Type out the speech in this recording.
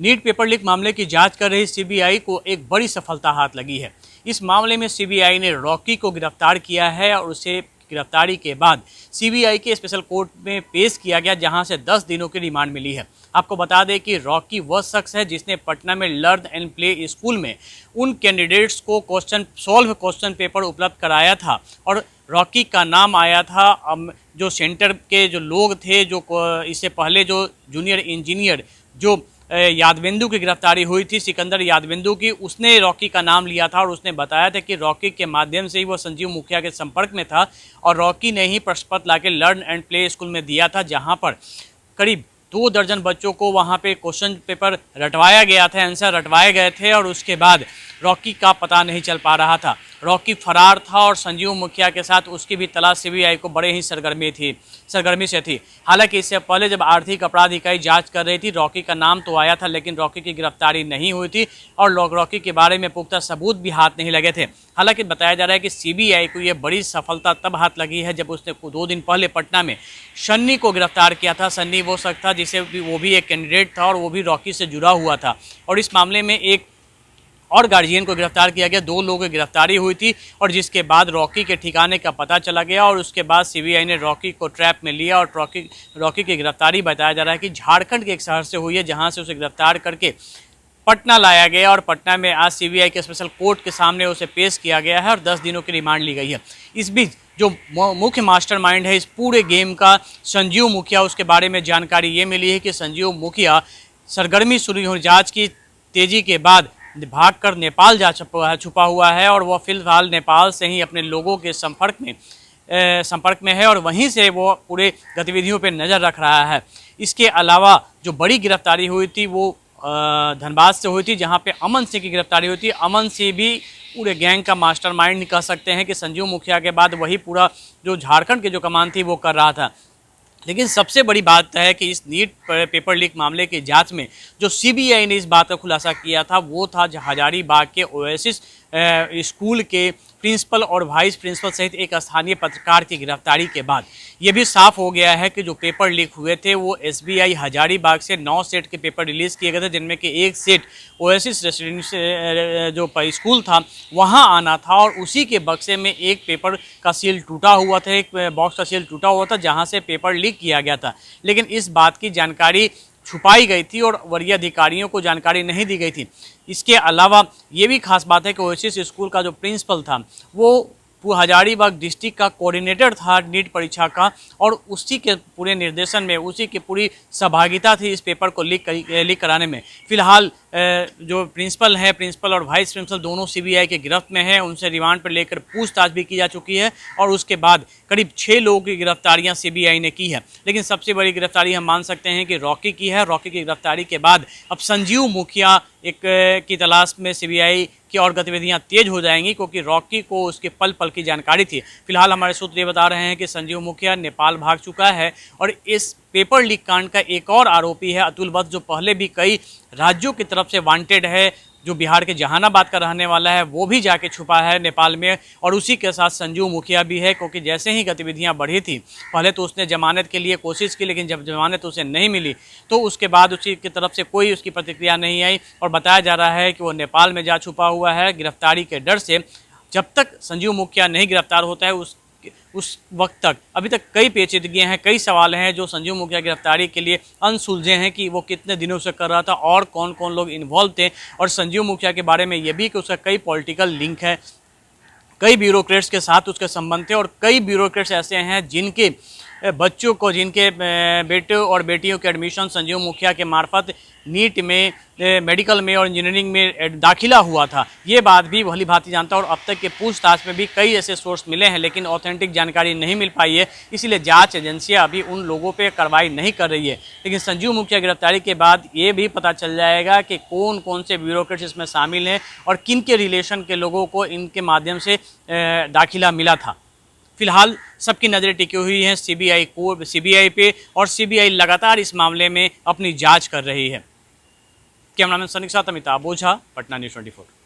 NEET paper leak मामले की जांच कर रही सीबीआई को एक बड़ी सफलता हाथ लगी है। इस मामले में सीबीआई ने रॉकी को गिरफ्तार किया है और उसे गिरफ्तारी के बाद सीबीआई के स्पेशल कोर्ट में पेश किया गया, जहां से 10 दिनों की रिमांड मिली है। आपको बता दें कि रॉकी वह शख्स है जिसने पटना में लर्न एंड प्ले स्कूल में उन कैंडिडेट्स को क्वेश्चन पेपर उपलब्ध कराया था और रॉकी का नाम आया था। जो सेंटर के जो लोग थे, जो इससे पहले जो जूनियर इंजीनियर जो यादवेंदु की गिरफ्तारी हुई थी, सिकंदर यादवेंदु की, उसने रॉकी का नाम लिया था और उसने बताया था कि रॉकी के माध्यम से ही वो संजीव मुखिया के संपर्क में था और रॉकी ने ही प्रश्न पत्र लाके लर्न एंड प्ले स्कूल में दिया था, जहां पर करीब 2 दर्जन बच्चों को वहां पे क्वेश्चन पेपर रटवाया गया था, आंसर रटवाए गए थे और उसके बाद रॉकी का पता नहीं चल पा रहा था। रॉकी फरार था और संजीव मुखिया के साथ उसकी भी तलाश सीबीआई को बड़े ही सरगर्मी से थी। हालांकि इससे पहले जब आर्थिक अपराध इकाई जांच कर रही थी, रॉकी का नाम तो आया था, लेकिन रॉकी की गिरफ्तारी नहीं हुई थी और रॉकी के बारे में पुख्ता सबूत भी हाथ नहीं लगे थे। हालांकि बताया जा रहा है कि सीबीआई को यह बड़ी सफलता तब हाथ लगी है जब उसने 2 दिन पहले पटना में सन्नी को गिरफ्तार किया था। सन्नी वो शख्स था जिसे वो भी एक कैंडिडेट था और वो भी रॉकी से जुड़ा हुआ था और इस मामले में एक और गार्जियन को गिरफ्तार किया गया। 2 लोगों की गिरफ्तारी हुई थी और जिसके बाद रॉकी के ठिकाने का पता चला गया और उसके बाद सीबीआई ने रॉकी को ट्रैप में लिया और रॉकी की गिरफ्तारी बताया जा रहा है कि झारखंड के एक शहर से हुई है, जहां से उसे गिरफ्तार करके पटना लाया गया और पटना में आज सीबीआई के स्पेशल कोर्ट के सामने उसे पेश किया गया है और 10 दिनों की रिमांड ली गई है। इस बीच जो मुख्य मास्टरमाइंड है इस पूरे गेम का, संजीव मुखिया, उसके बारे में जानकारी ये मिली है कि संजीव मुखिया सरगर्मी शुरू हुई जाँच की तेजी के बाद भागकर नेपाल जा छुपा हुआ है और वह फिलहाल नेपाल से ही अपने लोगों के संपर्क में है और वहीं से वो पूरे गतिविधियों पर नज़र रख रहा है। इसके अलावा जो बड़ी गिरफ्तारी हुई थी वो धनबाद से हुई थी, जहां पे अमन सिंह की गिरफ्तारी हुई थी। अमन सिंह भी पूरे गैंग का मास्टरमाइंड कह सकते हैं कि संजीव मुखिया के बाद वही पूरा जो झारखंड की जो कमान थी वो कर रहा था। लेकिन सबसे बड़ी बात है कि इस नीट पेपर लीक मामले की जांच में जो सीबीआई ने इस बात का खुलासा किया था वो था हजारीबाग के ओएसिस स्कूल के प्रिंसिपल और वाइस प्रिंसिपल सहित एक स्थानीय पत्रकार की गिरफ्तारी के बाद ये भी साफ हो गया है कि जो पेपर लीक हुए थे वो एसबीआई हजारीबाग से 9 सेट के पेपर रिलीज़ किए गए थे, जिनमें कि एक सेट ओएसिस रेसिडेंशियल जो स्कूल था वहां आना था और उसी के बक्से में एक पेपर का सील टूटा हुआ था, एक बॉक्स का सील टूटा हुआ था जहां से पेपर लीक किया गया था। लेकिन इस बात की जानकारी छुपाई गई थी और वरीय अधिकारियों को जानकारी नहीं दी गई थी। इसके अलावा ये भी खास बात है कि ओएसिस स्कूल का जो प्रिंसिपल था वो हजारीबाग डिस्ट्रिक्ट का कोऑर्डिनेटर था नीट परीक्षा का और उसी के पूरे निर्देशन में, उसी की पूरी सहभागिता थी इस पेपर को लीक कराने में। फिलहाल जो प्रिंसिपल और वाइस प्रिंसिपल दोनों सीबीआई के गिरफ्त में हैं, उनसे रिमांड पर लेकर पूछताछ भी की जा चुकी है और उसके बाद करीब 6 लोगों की गिरफ्तारियां सीबीआई ने की है। लेकिन सबसे बड़ी गिरफ्तारी हम मान सकते हैं कि रॉकी की है। रॉकी की गिरफ्तारी के बाद अब संजीव मुखिया की तलाश में सीबीआई की और गतिविधियां तेज हो जाएंगी, क्योंकि रॉकी को उसके पल पल की जानकारी थी। फिलहाल हमारे सूत्र ये बता रहे हैं कि संजीव मुखिया नेपाल भाग चुका है और इस पेपर लीक कांड का एक और आरोपी है अतुल वत्स, जो पहले भी कई राज्यों की तरफ से वांटेड है, जो बिहार के जहानाबाद का रहने वाला है, वो भी जाके छुपा है नेपाल में और उसी के साथ संजीव मुखिया भी है। क्योंकि जैसे ही गतिविधियां बढ़ी थी, पहले तो उसने जमानत के लिए कोशिश की, लेकिन जब जमानत उसे नहीं मिली तो उसके बाद उसी की तरफ से कोई उसकी प्रतिक्रिया नहीं आई और बताया जा रहा है कि वो नेपाल में जा छुपा हुआ है गिरफ्तारी के डर से। जब तक संजीव मुखिया नहीं गिरफ्तार होता है उस वक्त तक अभी तक कई पेचीदगियां हैं, कई सवाल हैं जो संजीव मुखिया गिरफ्तारी के लिए अनसुलझे हैं कि वो कितने दिनों से कर रहा था और कौन कौन लोग इन्वॉल्व थे। और संजीव मुखिया के बारे में ये भी कि उसका कई पॉलिटिकल लिंक है, कई ब्यूरोक्रेट्स के साथ उसके संबंध थे और कई ब्यूरोक्रेट्स ऐसे हैं जिनके बच्चों को, जिनके बेटे और बेटियों के एडमिशन संजीव मुखिया के मार्फत नीट में, मेडिकल में और इंजीनियरिंग में दाखिला हुआ था। ये बात भी भली भांति जानता और अब तक के पूछताछ में भी कई ऐसे सोर्स मिले हैं, लेकिन ऑथेंटिक जानकारी नहीं मिल पाई है, इसीलिए जांच एजेंसियां अभी उन लोगों पे कार्रवाई नहीं कर रही है। लेकिन संजीव मुखिया गिरफ्तारी के बाद ये भी पता चल जाएगा कि कौन कौन से ब्यूरोक्रेट्स इसमें शामिल हैं और किन के रिलेशन के लोगों को इनके माध्यम से दाखिला मिला था। फिलहाल सबकी नज़रें टिकी हुई हैं सीबीआई पे और सीबीआई लगातार इस मामले में अपनी जांच कर रही है। कैमरामैन सनी के साथ अमिताभ ओझा, पटना न्यूज़ 24।